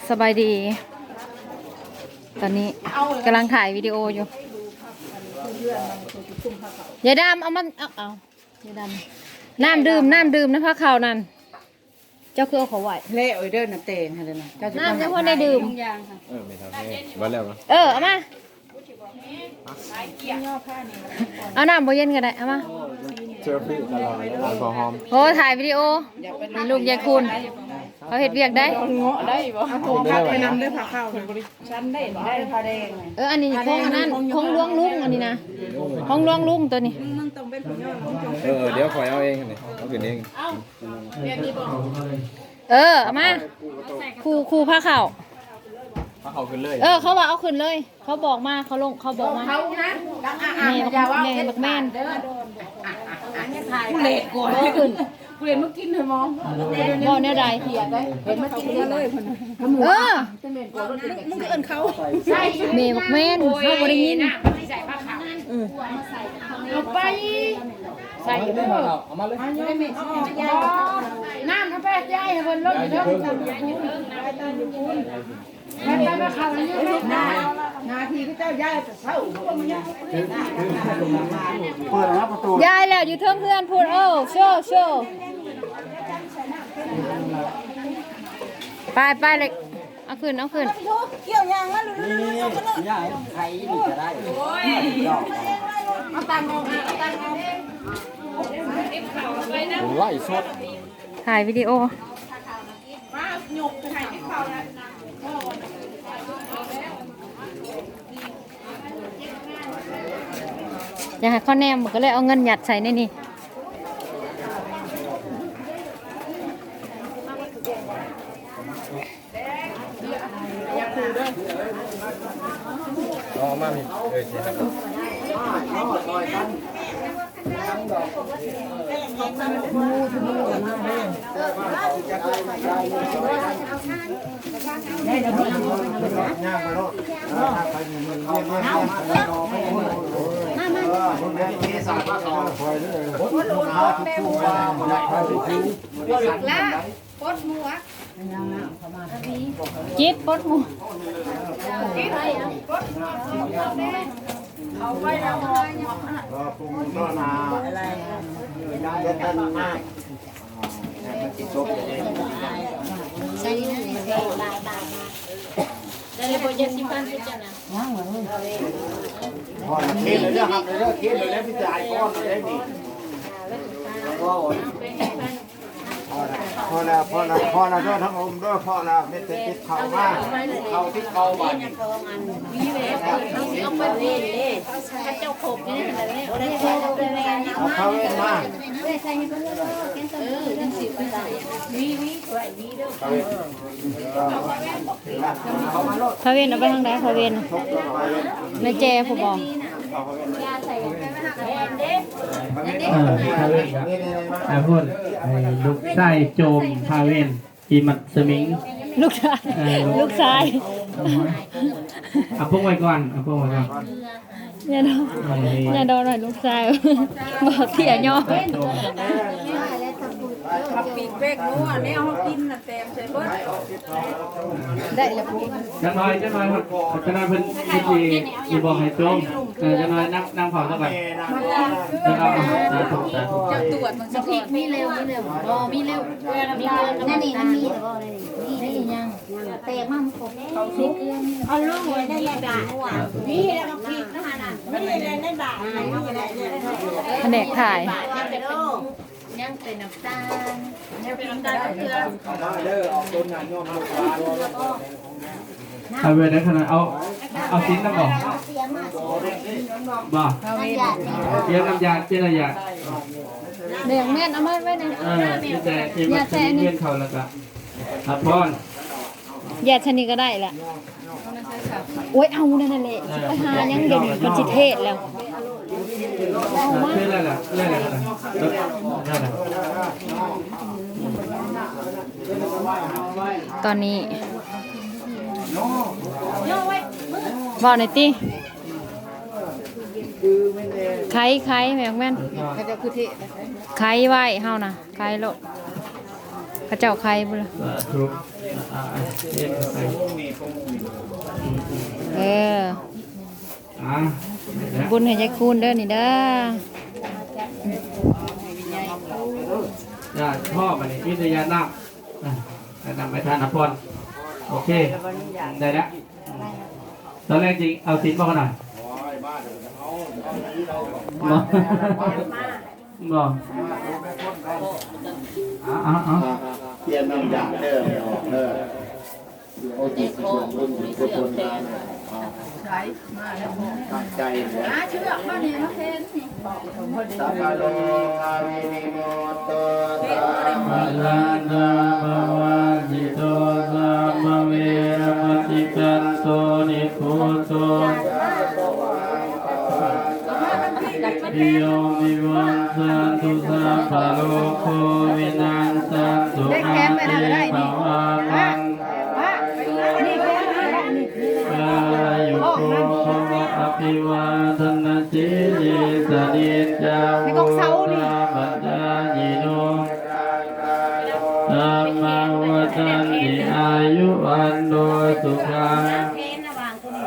สบายดีตอนนี้กำลังถ่ายวิดีโออยู่อย่าดำเอามันเอาอย่าดำน้ำดื่มนะพักข่าวนั่นเจ้าคือเอาเขาไหว เละเด้อน้ำเตงให้เลยนะน้ำยังพอได้ดื่มไม่ทำให้วัดแล้วนะเอามาเอาน้ำโบเย็นก็ได้เอามาเจอพี่ตลอดแอลกอฮอล์โอ้ถ่ายวิดีโอมีลูกยายคุณเขาเห็ดเวียกได้เงาะได้บ่เอาถุงผักไปนำด้วยผักข้าวฉันได้ผ้าแดงอันนี้คงอันนั้นคงล้วงลุงอันนี้นะคงล้วงลุงตัวนี้มึงต้องเป็นผู้ย่อเดี๋ยวคอยเอาเองนี่เอาขึ้นเองเอามาครูผ้าข่าวเอาขึ้นเลยเขาว่าเอาขึ้นเลยเขาบอกมาเขาบอกมาแม่บักแม่นกูเละก่อนขึ้นกูเห็นเมื่อกี้เธอมองบ่เนี่ยใดเห็นเมื่อกี้เลยคนมึงเอิ้นเขาแม่บักแม่นเขาบ่ได้ยินเอาไปใส่เอามาเลยน้ำกาแฟย่ายบนรถเด้อมาเข้านาทีที่เจ้าย่ายเศร้าเปิดนะประตูยายแล้วอยู่เทิงเพื่อนพูดโชว์ไปเลยเอาขึ้นเกี่ยวยางแล้วย่าไข่ดูจะได้เอาตังค์เอาไล่สดถ่ายวิดีโออยากให้ข้อแนมก็เลยเอาเงินหยัดใส่ในนี่มามีใช่ครับจิ๊บปดหมูเอาไว้แล้วปรุงต้นนาอะไรเด็ดต้นมากใช่นี่บายได้เลยโปรเจกต์10,000สุดจ้ะนะพอเคียนเลยนะครับเคียนเลยแล้วพี่จ่ายก้อนเลยนี่พอแล้วด้วยทั้งอมด้วยพอแล้วไม่ติดเข่ามากเข่าที่เข่าบ้านเอาไปเล่นถ้าเจ้าขบนี่ได้เอาเข้าเล่นมาพระเวนเอาไปทางไหนพระเวนในเจผมบอกพูดลูกไส้โจมพาเวนอีมัดสมิงลูกชายเอาพวกไว้ก่อนอย่าโดนหน่อยลูกชายบอกเถี่ยย่อขับปีกเป๊กนัวเนี่ยเขากินน่ะเต็มใส่เบิดได้แล้วพวกจะน้อยครับจะน้อยเพิ่นมีบอกให้โจมจะน้อยนั่งเผาเท่าไหร่จะตรวจมันสักทีมีเร็วมีเร็วนั่นนี่มันมีแต่ว่านี่ยังเตะมั่งผมเอาลูกไว้ได้ยังด่านี่แล้วก็ผิดนะคะน่ะไม่ได้ได้ด่าแผนกถ่ายยังเป็นน้ำตาลยังเป็นน้ำตาลเกลือเอาเวรได้ขนาดเอาชิ้นน้ำบอกบ่เตรียมน้ำยาเจริญยาเดี๋ยวแม่เอามาไว้ในแต่เวียนเขาแล้วก็ทับพอนยาชนิดก็ได้แหละโอ้ยเอานั่นแหละไปหายังเดี๋ยวนี้มันจิเทศแล้วเรื่อยๆตอนนี้บอกหน่อยติไข่แม่งแม่นไข่ไว้เฮานะไข่โลดพระเจ้าไข่บุญ เอ็นไป เออบุญให้ยายคูณเด้อนี่เด้อ ญาติพ่อมาเนี่ยพิทยานักนำไปทานอภรโอเคได้แล้วตอนแรกจริงเอาสินมาหน่อยบอกเปลี่ยนน้ำยาเด้อออกเด้อโอ้จิตส่วนบุญกุศลการตั้งใจเชื่อมาเนี่ยมาเทนสัพพะโลกาวินิโมโตสัมมาลันตาภวะจิโตสัมมาเวรมติกันโตนิโคโตปิโยวิวังสันตุสัพพะโลกโควินัสสันตุอาภิภวังอายุโกภวะอภิวาทนาสิริสเดีจาวุฒาปัจจายิโนธัมมังวัฏันติอายุวันโนสุขัง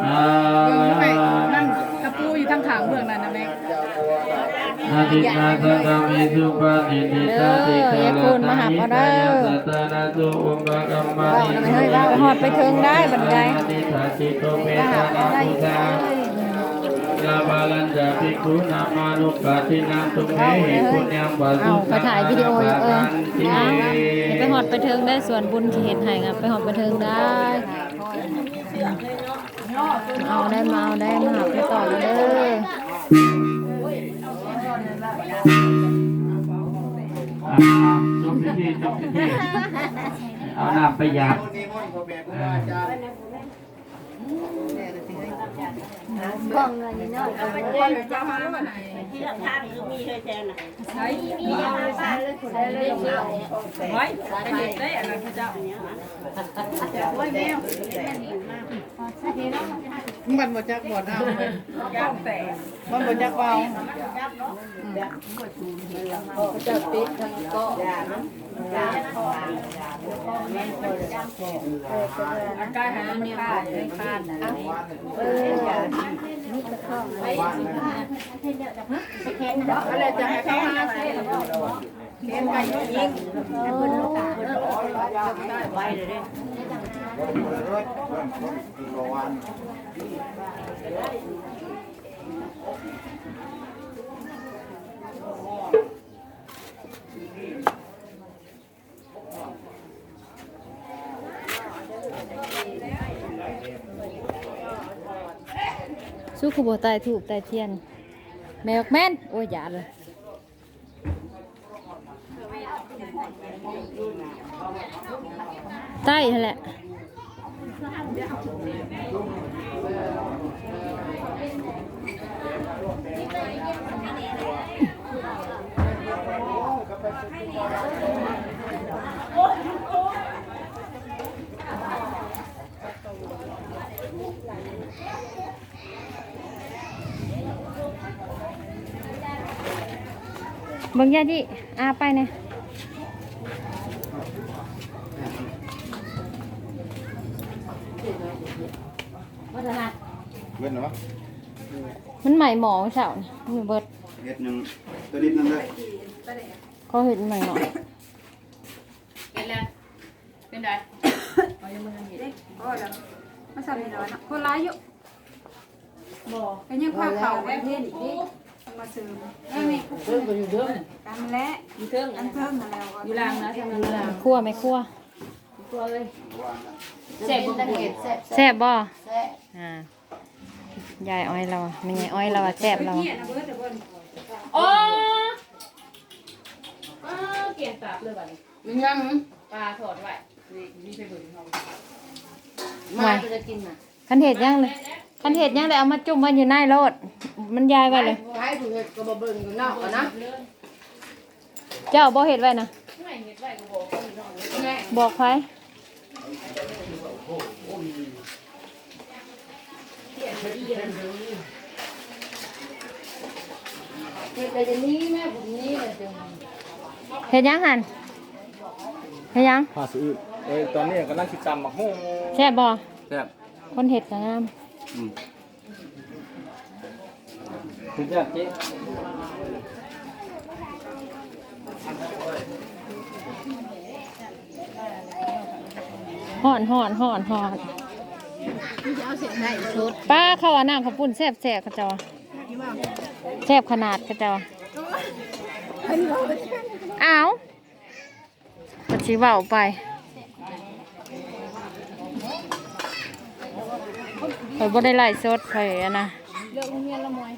นั่งกระปูอยู่ทางขางเบื้องนั้นนะแม่อาทิตาสังฆมิสุปฏิทิตาติคาลาตานิตายาสัตนาตุอุปกัมมานิไม่ให้ว่าหอดไปถึงได้บันไดติทาติโตเมตานาตุสาลาบาลันจาภิกขุนามานุปาทินาตุเมหิปุญญังบาสุไปถ่ายวิดีโอไปหอดไปถึงได้ส่วนบุญที่เห็นให้ครับไปหอดไปถึงได้เอาได้มาเอาได้มาไปต่อเลยเด้อจบพิธีเอาน้ำไปหยาบบ้องเงินนี่เนาะเอาไปเลยจะมาที่หลังทางคือมีเคยแทนน่ะใช่มีเอาไปซ่าเลยคนได้เลยไว้ไปได้อันนั้นพระเจ้าไว้แมวมันบ่จักบ่เอาย่างแต่มันบ่จักเบาจะปิดทางก็อาการหาเนี่ยค่ะไม่คาดนะไปแข่งเนาะอะไรจะให้เขาหาเส้นเส้นไปยิงให้เพิ่นลูกได้ไว้เลยเด้สู้ขบวนไต่ถูกไต่เทียนแมวแม่นโอ้ยหยาเลยไต่นั่นแหละบางอย่างที่ไปเนี่ยเว้นเหรอมันใหม่หมอเฉาเนี่ยมันเบิดเฮ็ดหนึ่งตัวนิดนึงเลยเขาเห็นใหม่หมอเป็นไรเป็นไรเอายังมันเห็นก็แล้วมาสั่นนี่แล้วนะคนร้ายอยู่บ่ก็ยังพาเขาไปเทศอีกนี่มาซื้อนี่เพิ่มก็อยู่เดิมกันและอยู่เทิงอันเทิงแล้วอยู่ล่างนะใช่มั้ยล่างคั่วไหมคั่วเลยแซ่บบ่เห็ดแซ่บบ่ยายอ้อยเราไม่ไงอ้อยเราแซ่บเราโอ้เกี่ยงตับเลยบัดนี้มันยังปลาทอดไว้นี่มีไปเบิ่งเฮามาจะกินน่ะคันเห็ดยังเลยคันเห็ดยังเลยเอามาจุ่มมันอยู่ในรถมันยายไว้เลยให้ถูกเห็ดก็บ่เบิ่งอยู่นอกก่อนนะเจ้าบ่เห็ดไว้นะบอกใครเห็ดอะไรนี้แม่ผมนี้เลยเห็ดยังหันเห็ดยังผ้าซื้อ ตอนนี้กำลังคิดตำมาโอ้ แซ่บบ่ แซ่บ คนเห็ดก็งาม ถึงจะเจ๊ ห่อนป้าเข้าอันน้ำข้าวปุ้นแซ่บเขาเจ้าแซ่บขนาดเขาเจ้าอ้าวปัดชีเบาไปเฮ้ยบ่ได้ไล่สดเฮ้ยอันนะ เลือกโรงเรียนละมวย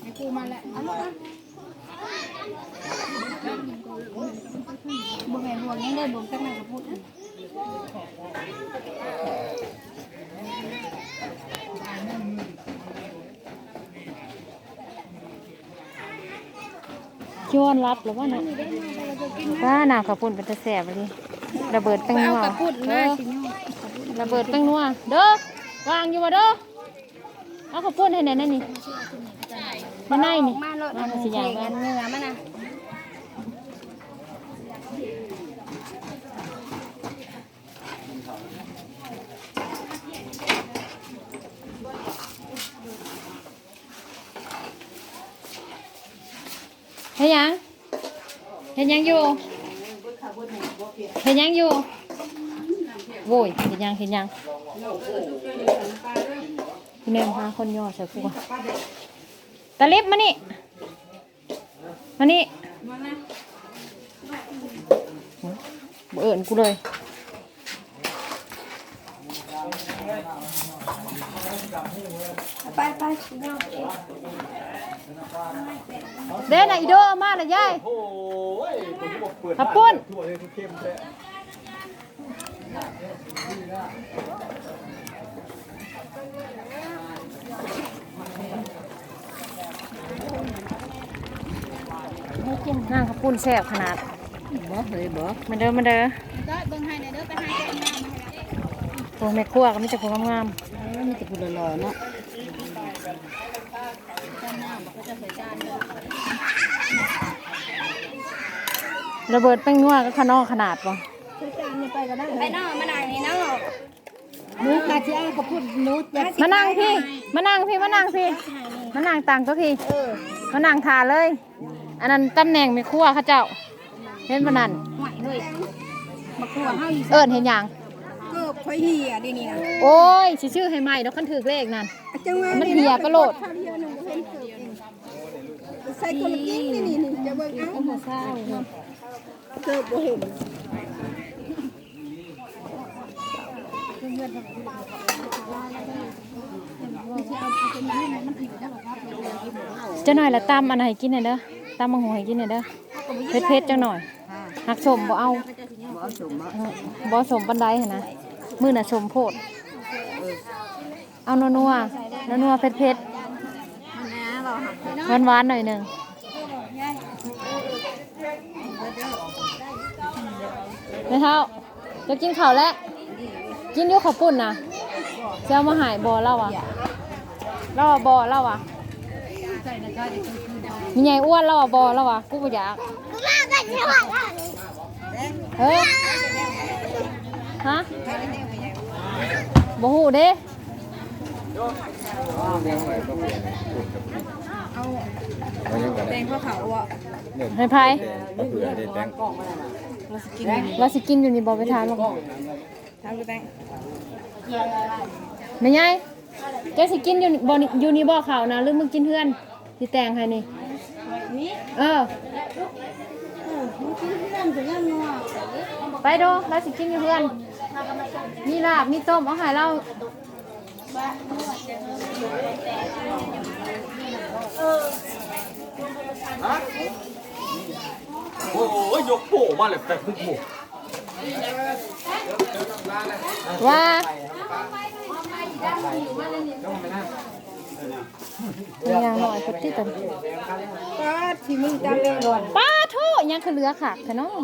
ให้ครูมาแล้วเอาลูกอ่ะบ่แม่นบ่ยังได้บ่จักแม่ก็พูด ชวนรับหรือว่าน่ะป้าน้ำข้าวปุ้นเป็นตะแซ่บเลยระเบิดแป้งนัวระเบิดแป้งนัวเด้อวางอยู่บ่เด้อเอาข้าวปุ้นให้แน่นั่นนี่มาในนี่มาสิอย่างนั้น เนื้อมันน่ะ เฮ็ดหยังอยู่โว้ยเฮ็ดหยังพี่แม่พาคนย่อใส่กูก่อนตะลิบมานี่บ่เอิ้นกูเลยไปเด้น่ะอีโดมาน่ะยาย โอ้ยผมบอกเปิด ขับปุ้น ทั่วเลยทุกเข้มแท้ นั่งข้าวปุ้นแซ่บขนาดบ่มาเด้อ ได้เบิ่งให้เด้อไปหาแกงน้ำมาให้ โอ้แม่ครัวก็มีแต่คนงาม มีแต่ผู้หล่อๆเนาะ ระเบิดแป้งนัวก็ขนอขนาดบ่ ไปนอกมานั่งนี่เนาะหนูกะสิเอาเขาพูดหนูจะ มานั่งพี่มานั่งต่างตัวพี่มานั่งทาเลย อันนั้นตำแหน่งแม่ครัวเขาเจ้าเห็นบ่นั่น ห่วยเลยมาครัวเฮาอยู่ เอิ้นเห็นหยัง เกือบค่อยเหี่ยดินี่นะ โอ้ยสิชื่อให้ใหม่ดอกคันถูกเลขนั่น จังว่า มันเหี่ยกระโลด ข้าวเดียวนึงบ่เห็นเกือบเองใส่คนละกิ้งนี่จะเบิ่งเอาหัวเศร้าเกือบบ่เห็น เจ้าหน่อยละตำอันไหนกินหน่อยเด้อตำมังหัวให้กินหน่อยเด้อเผ็ดๆจังหน่อยหักสมบ่เอาบ่สมปันไดหั่นนะมื้อน่ะสมโพดเอานัวๆเผ็ดๆหวานๆหน่อยหนึงไม่เท่าจะกินข้าวแล้วกินอยู่ข้าวปุ้นน่ะจะเอามาหายบ่เล่าอ่ะบ่เล่าอ่ะมีใหญ่อ้วนเล่าอ่ะบ่เล่าอ่ะกูบ่อยากเฮ้ยฮะบ่ฮู้เด้แดงข้าวขาวอ่ะ ให้ไผ เผื่อได้แตง ว่าสิกินอยู่นี่บ่ไปทานบ่ ทำกระแตง แม่ใหญ่แกสิกินอยู่บ่อยู่นี่บ่ข้าวนะหรือมึงกินเฮือนสิแต่งให้นี่ไปดูเราสิกินอยู่เฮือนมีลาบมีต้มเอาให้เรา โอ้ยยกโป้มาเลยแต่คุกหมู ว่าอย่างหน่อยพุทธิตัน ป้าที่มึงจำได้หรอ ป้าทูยังคือเหลือค่ะขนม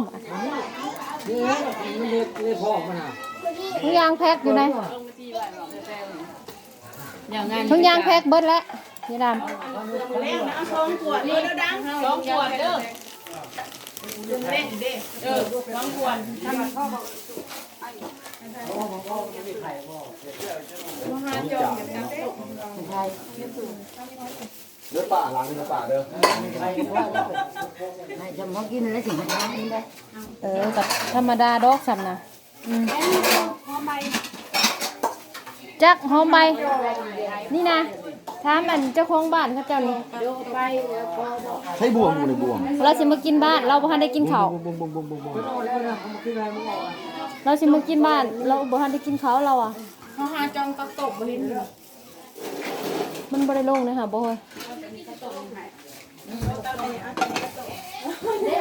ยางแพ็คอยู่ไหนทุกยางแพ็คเบิดแล้วยี่ดำ 2 ขวดเด้อดัง2 ขวดเด้อ น้องควรทำมันพ่อบอกมหาจงอย่างนั้นเด้อ เนื้อป่าหลังเนื้อป่าเด้อ จะมากินแล้วสิหากินได้ กับธรรมดาดอกสำนะจักหอมใบนี่นะถามอันเจ้าของบ้านเขาเจ้านี่ ใช้บ่วงในบ่วง เราสิมากินบ้านเราบ่ทันได้กินข้าว บ่วงเราสิมากินบ้านเราบ่ทันได้กินข้าวเราอ่ะ มหาจงตะตบบ่เห็นเหรอ มันบ่ได้ลงเลยค่ะบ่เฮ้ย ม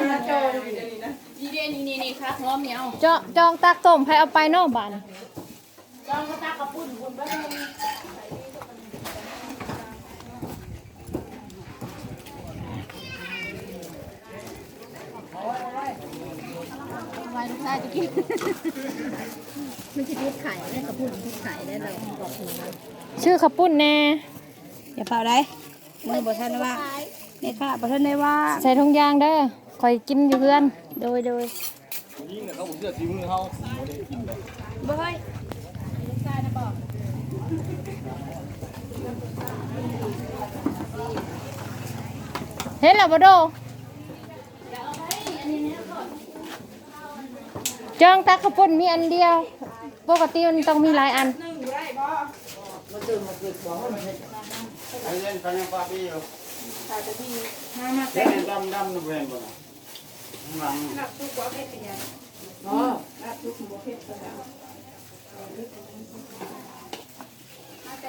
หาจงนี่ครับง้อมเหนียว จองตักต้มให้เอาไปเนาะบ้าน จองกระตากระปุ่นคนบ้าน ไว้ลูกชายจะกินมันจะพิษไข่ได้กับพูดพิษไข่ได้เลยบอกถึงนะ ชื่อข้าวปุ้นแน่ อย่าเผาได้มือบ่ทันว่าเนี่ยค่ะบ่ทันได้ว่า ใส่ถุงยางเด้อคอยกินอยู่เพื่อนโดย ยิ่งเขาเสื้อสีมือเขาบ่ได้กินเลย บ่ให้ เห็นแล้วบ่โดจองตักข้าวปุ้นมีอันเดียวปกติมันต้องมีหลายอัน ไอ้เล่นเขายังปาปี้อยู่เล่นดำๆนู่นเองบ่ล่ะหลัง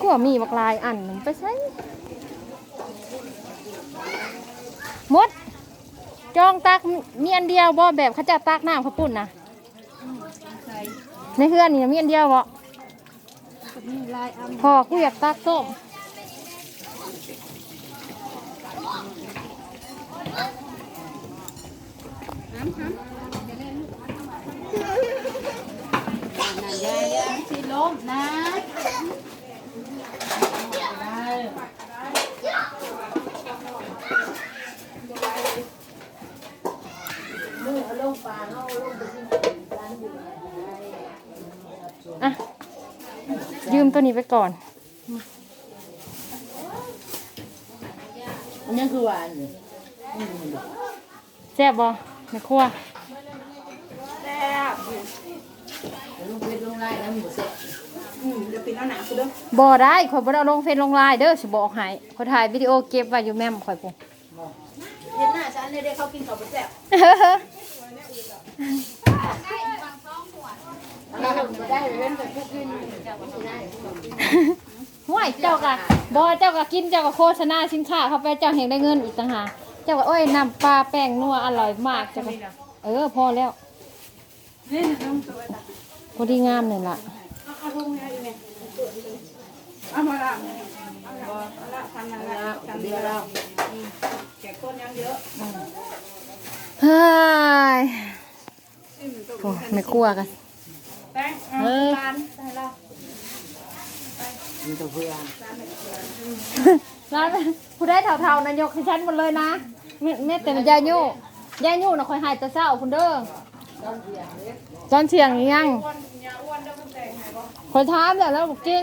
ก็มีบักลายอันหนึ่งไปใช้หมดจองตักมีอันเดียวบ่แบบเขาจะตักน้ำข้าวปุ้นนะในเพื่อนนี่มีอันเดียวบ่พอกูอยากตักต้มสิล้มนะอ่ะยืมตัวนี้ไปก่อน อันนี้คือหวาน แซ่บบ่ในครัว ลุงเป็นลุงไล่แล้วหมูเสร็จ จะปิดเอาหนาคุณเด้อ บ่ได้ข่อยบ่ได้เอาลงเฟซลงไลน์เด้อสิบอกให้ข่อยถ่ายวิดีโอเก็บไว้อยู่แม่มข่อยปุ๊ เห็นหน้าฉันเลยได้เขากินข้าวบดแซ่บ ได้เล่นกับพวกกินจะไม่ได้ ห่วยเจ้ากะบ่เจ้ากะกินเจ้ากะโฆษณาสินค้าเข้าไปเจ้าแห่งได้เงินอีกต่างหากเจ้าก็โอ้ยน้ำปลาแป้งนัวอร่อยมากเจ้าก็พอแล้ว นี่น้องสวยตา พอดีงามนี่ล่ะ เอาทุ่งให้อีแม่เอามาละเอาละทำนั่นละทำเดียวเราแขกคนยังเยอะ เฮ้ยโอ้ไม่กลัวกัน แป้งร้านใส่เรา มีตัวเพื่อน ร้านผู้ได้เท่าๆนะยกให้ฉันหมดเลยนะแม่แต่ยายยู่น่ะคอยหายแต่เช้าคุณเด้อตอนเที่ยงนี่ยังคอยถามแล้วบอกกิน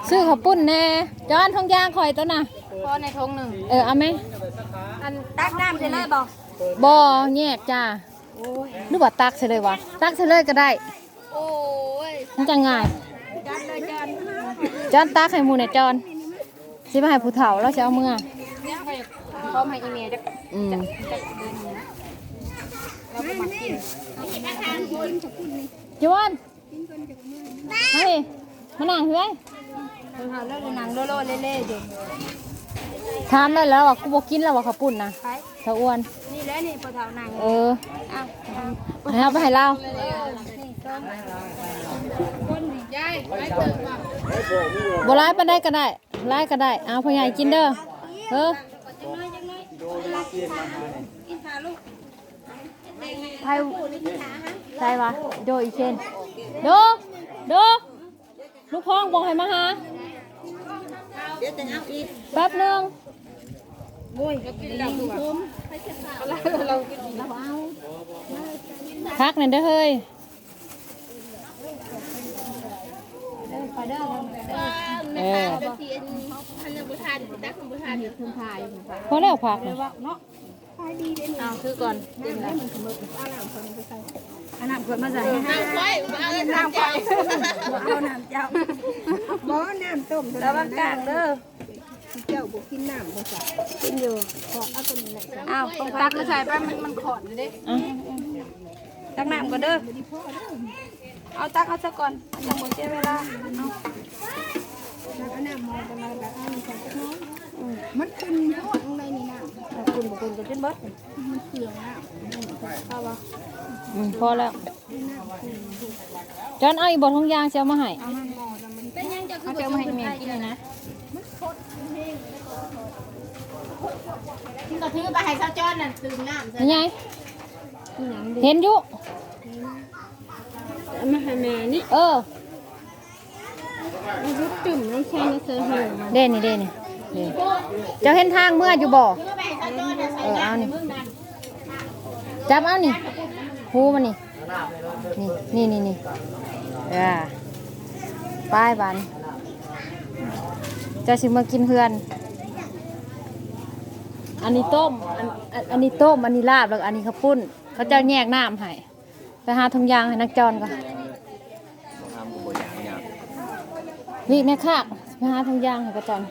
ซื้อข้าวปุ้นแน่จอนทองยางคอยตัวน่ะ พอในทงหนึ่ง เอาไหม อันตักน้ำใช่เลยบอก บ่แยกจ้าหรือว่าตักใช่เลยวะตักใช่เลยก็ได้ โอ้ย มันจะง่าย จานเลยจาน จอนตักให้หมูเนี่ยจอนสิมาให้ผู้เฒ่าแล้วจะเอาเมื่อ พร้อมให้อีเมลจะ อืม เราไปมากิน จวนเฮ้ยมานั่งเฮ้ย คนหาเรื่องหนังโลโลเล่ๆอยู่ ถามได้แล้วอ่ะกูบอกกินแล้วว่าข้าวปุ้นนะ ไป ถ้าอ้วน นี่แหละนี่ปลาเท้าหนัง อ้าวให้เอาไปให้เรา นี่ต้นคนยายไปเติมมา บ่ร้ายปานได้ก็ได้ร้ายก็ได้เอาพ่อใหญ่กินเด้อจัเอองน้อยกินขาลูก ไทยใช่ปะโดอีเชนโดลูกพ้องบอกให้มาหา แป๊บนึงพักหน่อยเด้อเฮ้ยพอแล้วพักเลยเอาคือก่อนเอาน้ำขวดมาใส่น้ำไฟเอาน้ำไฟเอาน้ำเจ้าบ่น้ำต้มแล้วบางกลางเด้อเจ้าบุกินน้ำบ่จ้ะกินอยู่ขอเอาตัวนี้แหละอ้าวต้องตักมาใส่ไปมันขอดเลยเด้ตักน้ำก่อนเด้อเอาตักเอาซะก่อนยังบ่เสียเวลาเอาน้ำมองกันมาแบบนี้ใส่จักน้อยมันคุณพวกในนี่น้ำคุณบ่คุณก็เป็นเบิดมันเคืองน้ำเอาบ่พอแล้วจอนเอาอีกบ่ทงยางสิเอามาให้เป็นยังจะคือบ่มาให้แม่กินเลยนะที่ก็ถือไปให้เจ้าจอนน่ะตื่นน้ำยังไงเห็นอยู่มาให้แม่นี่ยุบจุ่มน้ำแข็งเสือหิวเด่นนี่เจ้าเห็นทางเมื่ออยู่บ่เอานี่จับเอานี่หูมันนี่ป้ายบันจะสิมากินเฮือนอันนี้ต้มอันนี้ต้มอันนี้ลาบแล้วอันนี้ข้าวปุ้นเขาจะแยกน้ำให้ไปหาถุงยางให้นักจอนก่อนนี่แม่ข้าไปหาถุงยางให้กระจอน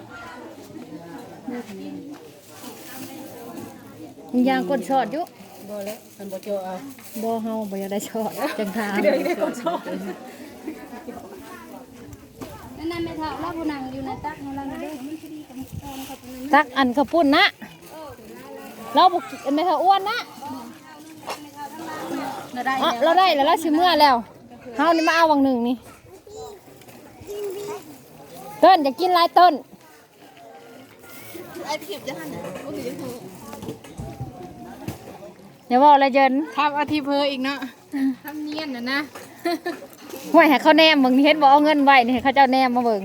ถุงยางกดช็อตอยู่บ่แล้วมันบ่เจาะเอาบ่เฮาบ่อยากได้ช็อตจังทางเดี๋ยวได้กดช็อตนั่นแม่เฒ่าลาผู้นั่งอยู่ในตักของเราเด้อตักอันข้าวปุ้นนะเราบ่แม่เฒ่าอ้วนนะเราได้แล้วเราสิเมื่อแล้วเฮานี่มาเอาวังหนึ่งนี่ต้นอยากกินลายต้นอย่าบอกอะไรเยินทำอาทิเพออีกเนาะทำเนียนนะห่วยให้เขาแนมมึงเห็นบอกเอาเงินไว้นี่เขาเจ้าแนมมาเบิ่ง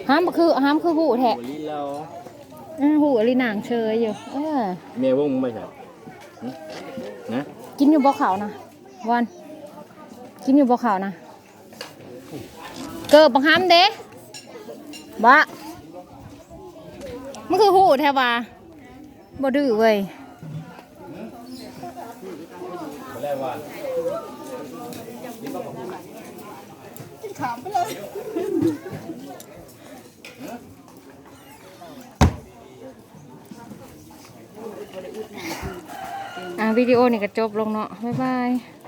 ห้ามคือหูแทะหูอะไรหนังเชยอยู่เมียวงไม่ใช่นะกินอยู่บ่อเขานะวันกินอยู่บ่อเขานะเกิดบังคับเด้บ้ามันคือหูแทว่าบ่ดื้อเว้ยขำไปเลยวิดีโอนี่ก็จบลงเนาะบ๊ายบาย